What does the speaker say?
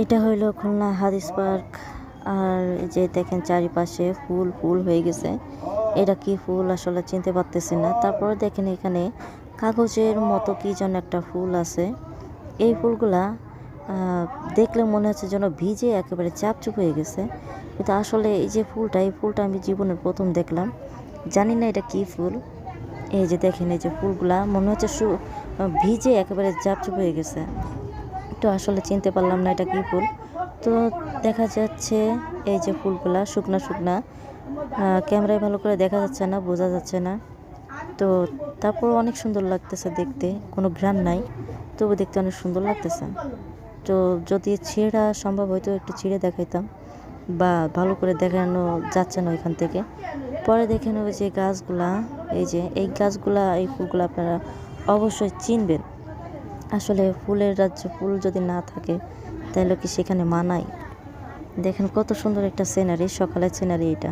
এটা হইলো খুলনা হাদিস পার্ক। আর এই যে দেখেন চারিপাশে ফুল ফুল হয়ে গেছে। এটা কি ফুল আসলে চিনতে পারতেছি না। তারপরে দেখেন এখানে কাগজের মতো কি যেন একটা ফুল আছে। এই ফুলগুলা দেখলে মনে হচ্ছে যেন ভিজে একেবারে চাপচুপ হয়ে গেছে, কিন্তু আসলে এই যে ফুলটা, এই ফুলটা আমি জীবনের প্রথম দেখলাম। জানি না এটা কি ফুল। এই যে দেখেন এই যে ফুলগুলা মনে হচ্ছে ভিজে একেবারে চাপচুপ হয়ে গেছে। তো আসলে চিনতে পারলাম না এটা কি ফুল। তো দেখা যাচ্ছে এই যে ফুলগুলা শুকনা শুকনা, ক্যামেরায় ভালো করে দেখা যাচ্ছে না, বোঝা যাচ্ছে না। তো তারপর অনেক সুন্দর লাগতেছে দেখতে, কোনো ঘ্রাণ নাই, তবু দেখতে অনেক সুন্দর লাগতেছে। তো যদি ছিঁড়া সম্ভব হয়তো একটু ছিঁড়ে দেখাইতাম, বা ভালো করে দেখানো যাচ্ছে না ওইখান থেকে। পরে দেখে নেব যে গাছগুলা, এই যে এই গাছগুলা, এই ফুলগুলো আপনারা অবশ্যই চিনবেন। আসলে ফুলের রাজ্য, ফুল যদি না থাকে তাহলে কি সেখানে মানায়? দেখেন কত সুন্দর একটা সিনারি, সকালের সিনারি এটা।